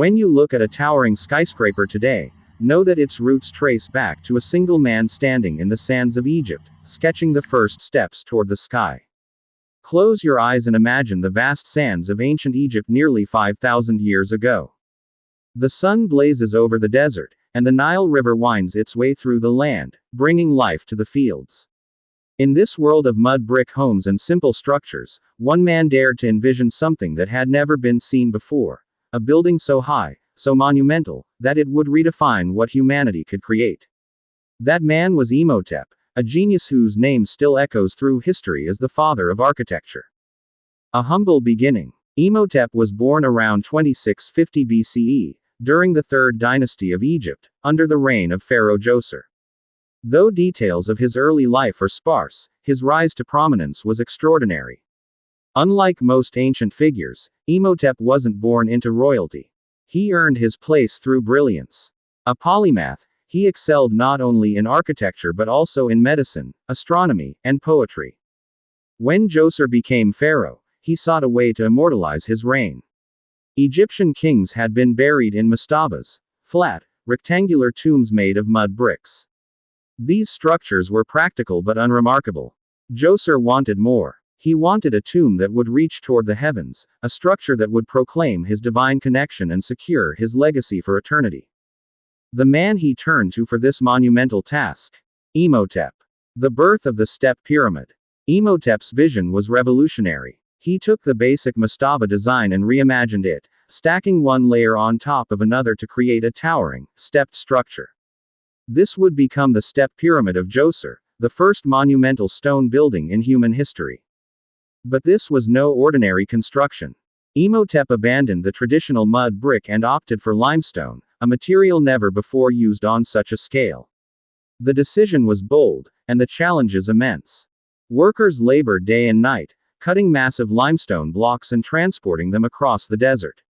When you look at a towering skyscraper today, know that its roots trace back to a single man standing in the sands of Egypt, sketching the first steps toward the sky. Close your eyes and imagine the vast sands of ancient Egypt nearly 5,000 years ago. The sun blazes over the desert, and the Nile River winds its way through the land, bringing life to the fields. In this world of mud brick homes and simple structures, one man dared to envision something that had never been seen before. A building so high, so monumental, that it would redefine what humanity could create. That man was Imhotep, a genius whose name still echoes through history as the father of architecture. A humble beginning. Imhotep was born around 2650 BCE, during the third dynasty of Egypt, under the reign of Pharaoh Djoser. Though details of his early life are sparse, his rise to prominence was extraordinary. Unlike most ancient figures, Imhotep wasn't born into royalty. He earned his place through brilliance. A polymath, he excelled not only in architecture but also in medicine, astronomy, and poetry. When Djoser became pharaoh, he sought a way to immortalize his reign. Egyptian kings had been buried in mastabas, flat, rectangular tombs made of mud bricks. These structures were practical but unremarkable. Djoser wanted more. He wanted a tomb that would reach toward the heavens, a structure that would proclaim his divine connection and secure his legacy for eternity. The man he turned to for this monumental task. Imhotep. The birth of the Step Pyramid. Imhotep's vision was revolutionary. He took the basic mastaba design and reimagined it, stacking one layer on top of another to create a towering, stepped structure. This would become the Step Pyramid of Djoser, the first monumental stone building in human history. But this was no ordinary construction. Imhotep abandoned the traditional mud brick and opted for limestone, a material never before used on such a scale. The decision was bold, and the challenges immense. Workers labored day and night, cutting massive limestone blocks and transporting them across the desert.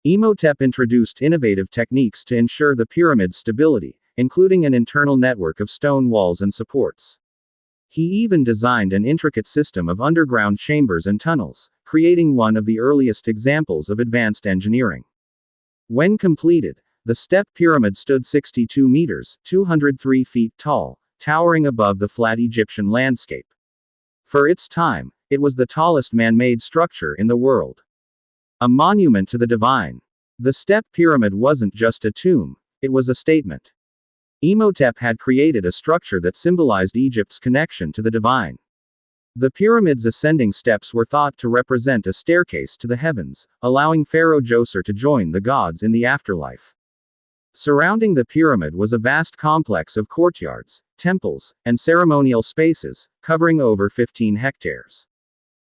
Imhotep introduced innovative techniques to ensure the pyramid's stability, including an internal network of stone walls and supports. He even designed an intricate system of underground chambers and tunnels, creating one of the earliest examples of advanced engineering. When completed, the Step Pyramid stood 62 meters, 203 feet tall, towering above the flat Egyptian landscape. For its time, it was the tallest man-made structure in the world. A monument to the divine. The Step Pyramid wasn't just a tomb, it was a statement. Imhotep had created a structure that symbolized Egypt's connection to the divine. The pyramid's ascending steps were thought to represent a staircase to the heavens, allowing Pharaoh Djoser to join the gods in the afterlife. Surrounding the pyramid was a vast complex of courtyards, temples, and ceremonial spaces, covering over 15 hectares.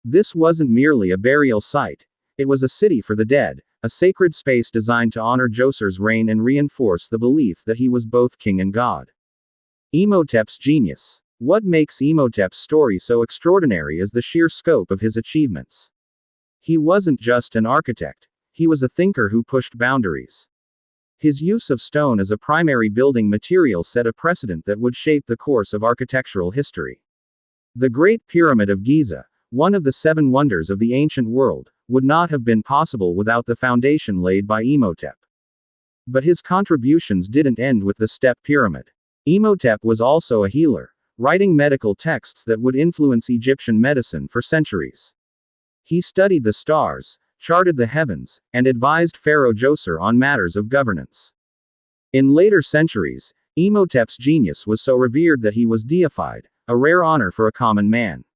This wasn't merely a burial site, it was a city for the dead, a sacred space designed to honor Djoser's reign and reinforce the belief that he was both king and god. Imhotep's genius. What makes Imhotep's story so extraordinary is the sheer scope of his achievements. He wasn't just an architect, he was a thinker who pushed boundaries. His use of stone as a primary building material set a precedent that would shape the course of architectural history. The Great Pyramid of Giza, one of the 7 wonders of the ancient world, would not have been possible without the foundation laid by Imhotep. But his contributions didn't end with the Step Pyramid. Imhotep was also a healer, writing medical texts that would influence Egyptian medicine for centuries. He studied the stars, charted the heavens, and advised Pharaoh Djoser on matters of governance. In later centuries, Imhotep's genius was so revered that he was deified, a rare honor for a common man.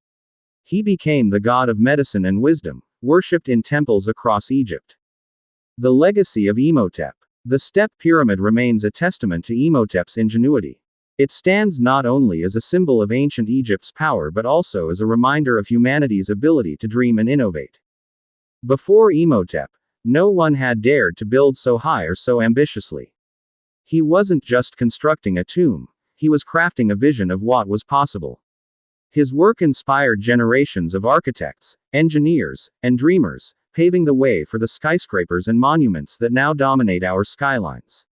He became the god of medicine and wisdom, worshipped in temples across Egypt. The legacy of Imhotep. The Step Pyramid remains a testament to Imhotep's ingenuity. It stands not only as a symbol of ancient Egypt's power but also as a reminder of humanity's ability to dream and innovate. Before Imhotep, no one had dared to build so high or so ambitiously. He wasn't just constructing a tomb, he was crafting a vision of what was possible. His work inspired generations of architects, engineers, and dreamers, paving the way for the skyscrapers and monuments that now dominate our skylines.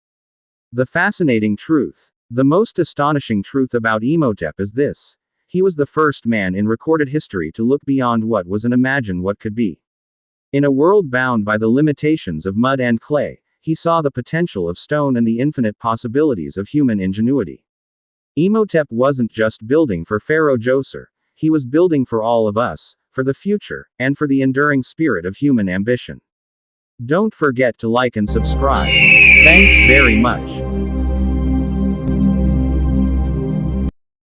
The fascinating truth. The most astonishing truth about Imhotep is this: he was the first man in recorded history to look beyond what was and imagine what could be. In a world bound by the limitations of mud and clay, He saw the potential of stone and the infinite possibilities of human ingenuity. Imhotep wasn't just building for Pharaoh Djoser. He was building for all of us, for the future, and for the enduring spirit of human ambition. Don't forget to like and subscribe. Thanks very much.